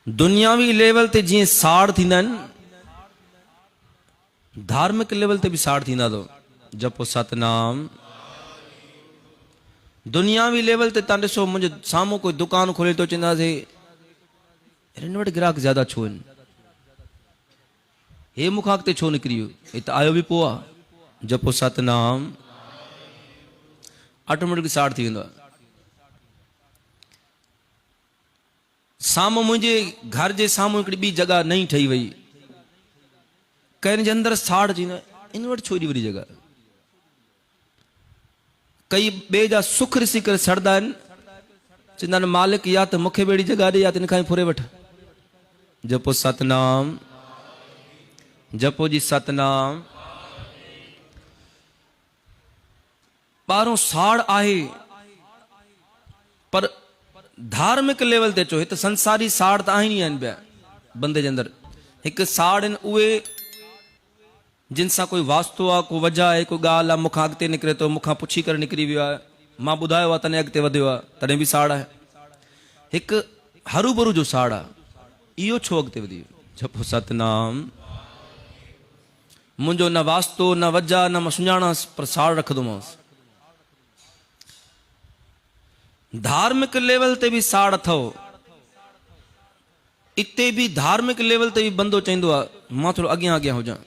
दुनियावी लेवल ते जीअं साड़ थींदा आहिनि, धार्मिक लेवल ते बि साड़ थींदा तो जपो सतनाम। दुनियावी लेवल ते तव्हां ॾिसो, मुंहिंजे साम्हूं कोई दुकान खोले तो चवंदासीं हिन वटि ग्राहक ज्यादा छो आहिनि, हे मूंखां अॻिते छो निकिरी वियो, हे त आयो बि पोइ आहे। जपो सतनाम, ऑटोमेटिक साड़ थी वेंदो आहे। साम्हूं मुंहिंजे घर जे साम्हूं हिकिड़ी ॿी जॻह नई ठही वई, कंहिं जे अंदरि साड़ थी न, इन वटि छो एॾी वॾी जॻह। कई ॿिए जा सुख ॾिसी करे सड़ंदा आहिनि, चवंदा आहिनि मालिक या त मूंखे बि अहिड़ी जॻह ॾे या त इन खां ई फुरे वठि। जपो सतनाम, जपो जी सतनाम। ॿाहिरों साड़ आहे, पर धार्मिक लेवल ते चो, हिते संसारी साड़ त आहिनि ई आहिनि पिया बंदे जे अंदरि। हिकु साड़ आहिनि उहे जिन सां कोई वास्तो आहे, को वजह आहे, कोई ॻाल्हि आहे, मूंखां अॻिते निकिरे थो, मूंखां पुछी करे निकिरी वियो आहे, मां ॿुधायो आहे तॾहिं अॻिते वधियो आहे, तॾहिं बि साड़ आहे। हिकु हरू भरू जो साड़ आहे, इहो छो अॻिते वधी वियो। जपो सतनाम, मुंहिंजो न वास्तो न वजह न मां सुञाणांसि, पर साड़ रखंदोमांसि। धार्मिक लेवल ते बि साड़ अथव, इते बि धार्मिक लेवल ते बि बंदो चवंदो आहे मां थोरो अॻियां अॻियां हुजां,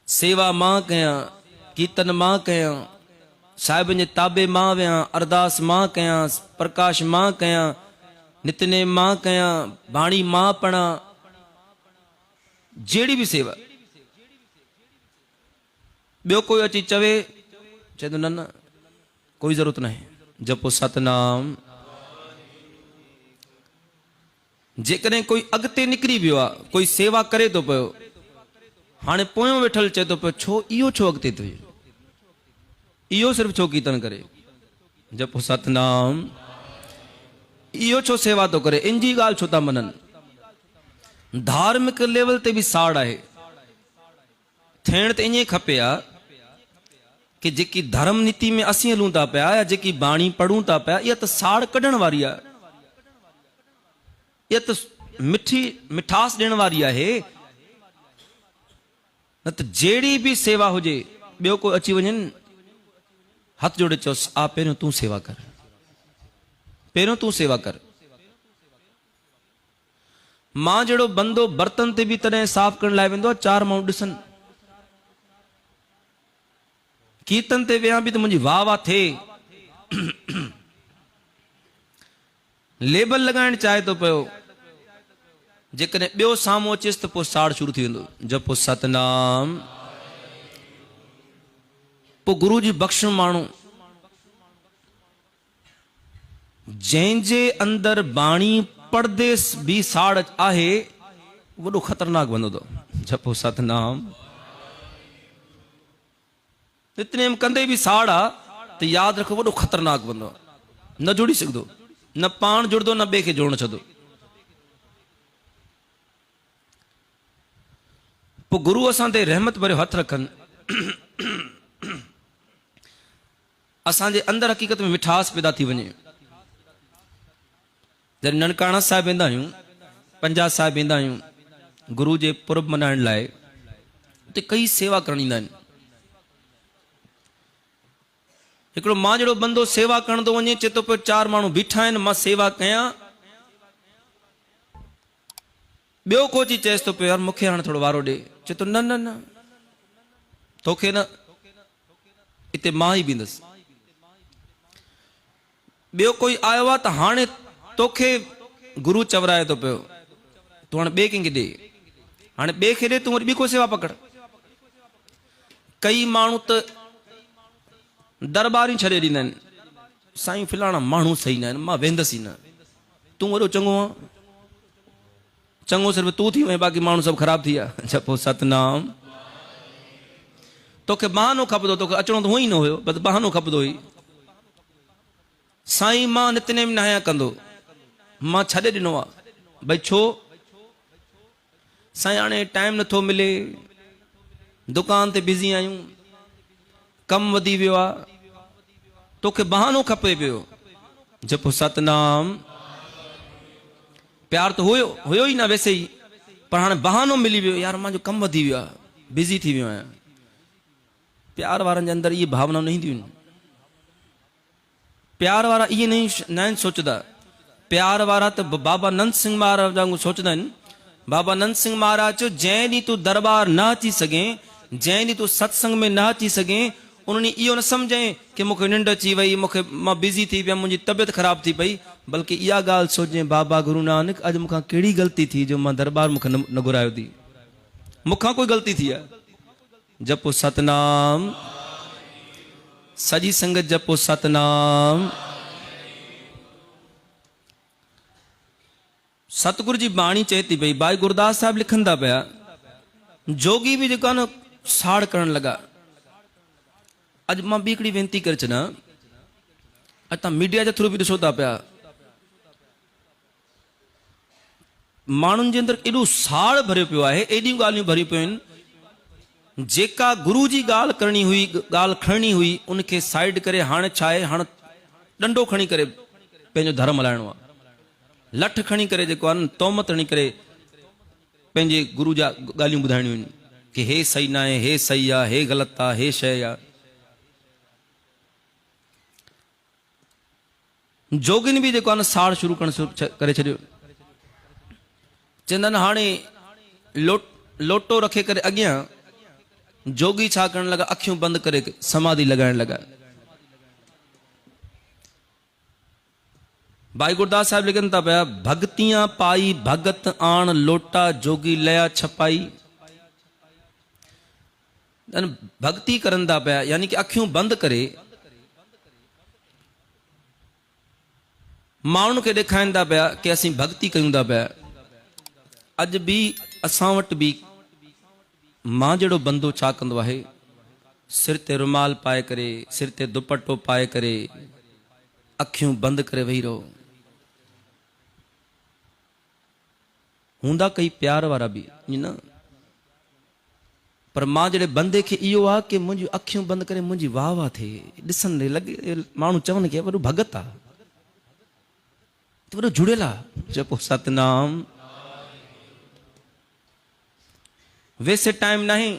सेवा मां कयां, कीर्तन मां कयां, साहिबनि जे ताबे मां वियां, अरदास मां कयां, प्रकाश मां कयां, नितनेम मां कयां, बाणी मां पढ़ां, जहिड़ी बि सेवा। ॿियो कोई अची चवे, चए थो न न कोई ज़रूरत न आहे। जपो सतनाम। जेकॾहिं कोई अॻिते निकिरी वियो आहे, कोई सेवा करे थो पियो, हाणे पोयों वेठल चए थो पियो छो इहो छो अॻिते थो वियो, इहो सिर्फ़ु छो कीर्तन करे। जपो सतनाम, इहो छो सेवा थो करे, इन जी ॻाल्हि छो था मञनि। धार्मिक लेवल ते बि साड़ आहे। थियण त ईअं खपे आहे कि जेकी धर्म नीति में असीं हलूं था पिया या जेकी बाणी पढ़ूं था पिया, इहा त साड़ कढण वारी आहे, इहा त मिठास ॾियण वारी आहे। न त जहिड़ी बि सेवा हुजे, ॿियो कोई अची वञे हथ जोड़े चयोसि आ पहिरियों तूं सेवा कर, पहिरियों तूं सेवा कर। मां जहिड़ो बंदो बर्तन ते बि तॾहिं साफ़ करण लाइ वेंदो आहे, 4 माण्हू ॾिसनि, कीर्तन ते विया बि त मुंहिंजी वाह वाह थिए। लेबल लॻाइण चाहे थो पियो, जेकॾहिं ॿियो साम्हूं अचेसि त पोइ साड़ शुरू थी वेंदो। जपो सतनाम। पोइ गुरू जी बख़्शण माण्हू जंहिंजे अंदरि बाणी पढ़दे बि साड़ आहे, वॾो ख़तरनाक बंदो अथव। जपो सतनाम। नितनेम कंदे बि साड़ आहे त यादि रखो वॾो ख़तरनाक बंदो आहे, न जुड़ी सघंदो, न पाण जुड़ंदो न ॿिए खे जोड़ण छॾंदो। पोइ गुरू असां ते रहमत भरियो हथ रखनि, असांजे अंदरि हक़ीक़त में मिठास पैदा थी वञे। जॾहिं ननकाणा साहिब वेंदा आहियूं, पंजाह साहिब वेंदा आहियूं गुरू जे पुरब मल्हाइण लाइ, उते कई सेवा करण ईंदा आहिनि। हिकिड़ो मां जहिड़ो बंदो सेवा करण थो वञे, चए थो पियो 4 माण्हू बीठा आहिनि मां सेवा कयां, ॿियो को अची चएसि थो पियो यार मूंखे हाणे थोरो वारो ॾे, चए थो न न न तोखे न, हिते मां ई बींदसि। ॿियो कोई आयो आहे त हाणे तोखे गुरू चवराए थो पियो, तूं हाणे ॿिए कंहिंखे ॾे, हाणे ॿिए खे ॾे, तूं वरी ॿी को सेवा पकड़। कई माण्हू त दरबार ई छॾे ॾींदा आहिनि, साईं फलाणा माण्हू सही न आहिनि, मां वेंदसि ई न, तूं वॾो चङो आहे, चङो सिर्फ़ु तूं थी वञे, बाक़ी माण्हू सभु ख़राब थी विया। जपो सतनाम। तोखे बहानो खपंदो, तोखे अचिणो त हुअं ई न हुयो, बसि बहानो खपंदो हुई। साईं मां नितनेम न आहियां कंदो, मां छॾे ॾिनो आहे, भई छो साईं हाणे टाइम नथो मिले, दुकान ते बिज़ी आहियूं, कमु वधी वियो आहे, तोखे बहानो खपे पियो। जपो सतनाम। प्यार तो हुयो ही ना वैसे ही, पर हाँ बहानो मिली वियो, यार मुंहिंजो कमु वधी वियो आहे, बिज़ी थी वियो आहियां। प्यार वारनि जे अंदरि इहे भावनाऊं न ईंदियूं आहिनि। प्यार वारा इहे न आहिनि सोचंदा। प्यार वारा त बाबा नंद सिंह महाराज वांगुरु सोचंदा आहिनि। बाबा नंद सिंह महाराज चयो, जंहिं ॾींहुं तूं दरबार न अची सघे, जंहिं ॾींहुं तूं सत्संग में न अची सघे, उन ॾींहुं इहो न सम्झे कि मूंखे निंड अची वई, मां बिज़ी थी वियमि, मुंहिंजी तबियत ख़राब थी पई, बल्कि इहा ॻाल्हि सोचे, बाबा गुरु नानक अॼु मूंखां कहिड़ी ग़लती थी जो मां दरबार मूंखे न घुरायो थी, मूंखां कोई ग़लती थी आहे। जपो सतनाम, सॼी संगत जपो सतनाम। सतगुरु जी बाणी चए थी पई, भाई गुरदास साहिब लिखनि था पिया, जोगी बि जेको आहे न साड़ करण लॻा। अॼु मां ॿी हिकिड़ी वेनती करे छॾां, अॼु तव्हां मीडिया जे थ्रू बि ॾिसो था पिया, माण्हुनि जे अंदरि एॾो साड़ भरियो पियो आहे, एॾियूं ॻाल्हियूं भरियूं पियूं आहिनि, जेका गुरु जी ॻाल्हि करणी हुई, ॻाल्हि खणणी हुई, उनखे साइड करे हाणे छा आहे, हाणे डंडो खणी करे पंहिंजो धर्म हलाइणो आहे, लठ खणी करे जेको आहे न तोमत हणी करे पंहिंजे गुरु जा ॻाल्हियूं ॿुधाइणियूं आहिनि कि हे सही न आहे, हे सही आहे, हे ग़लति आहे, हे शइ आहे। जोगिन बि जेको आहे न साड़ शुरू करणु करे छॾियो। चवंदा आहिनि हाणे लोटो रखे करे अॻियां जोगी छा करण लॻा, अखियूं बंदि करे समाधि लॻाइण लॻा। भाई गुरदास साहिब लिखनि था पिया, भक्तियां पाई भगत आण लोटा, जोगी लया छपाई। भक्ति करनि था पिया, यानी कि अखियूं बंदि करे माण्हुनि खे ॾेखारीनि था पिया कि असीं भक्ति कयूं था पिया। अॼु बि असां वटि बि मां जहिड़ो बंदो छा कंदो आहे, सिर ते रुमाल पाए करे, सिर ते दुपट्टो पाए करे, अखियूं बंदि करे वेही रहो। हूंदा कई प्यार वारा बि ईअं न, पर मां जहिड़े बंदे खे इहो आहे कि मुंहिंजी अखियूं बंदि करे मुंहिंजी वाह वाह थिए, ॾिसनि लॻे, माण्हू चवनि कि वॾो भगत आहे, वॾो जुड़ियल आहे। जपो सतनाम। वैसे टाइम नहीं,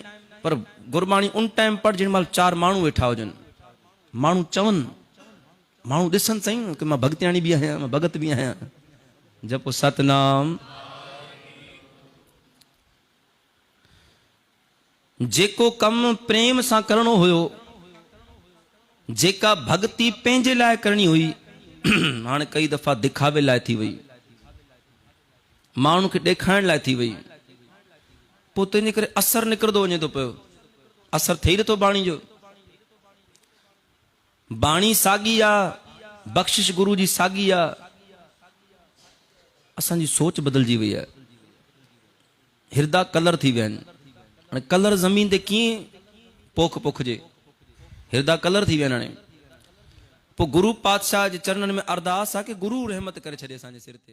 पर गुरबाणी उन टाइम पर जिन महिल 4 माण्हू वेठा हुजनि, माण्हू चवनि, माण्हू ॾिसनि सही कि मां भक्तियाणी बि आहियां, मां भगत बि आहियां। जपो सतनाम। जेको कमु प्रेम सां करणो हुयो, जेका भक्ति पंहिंजे लाइ करणी हुई, हाणे कई दफ़ा दिखावे लाइ थी वई, माण्हू खे ॾेखारण लाइ थी वई, पोइ तंहिंजे करे असर निकिरंदो वञे थो पियो, असर थिए नथो बाणी जो। बाणी साॻी आहे, बख़्शिश गुरु जी साॻी आहे, असांजी सोच बदिलजी वई आहे, हिरदा कलर थी विया आहिनि। हाणे कलर ज़मीन ते कीअं पोखिजे, हिरदा कलर थी विया आहिनि। हाणे पोइ गुरु पातशाह जे चरणनि में अरदास आहे कि गुरु रहमत करे छॾे असांजे सिर ते।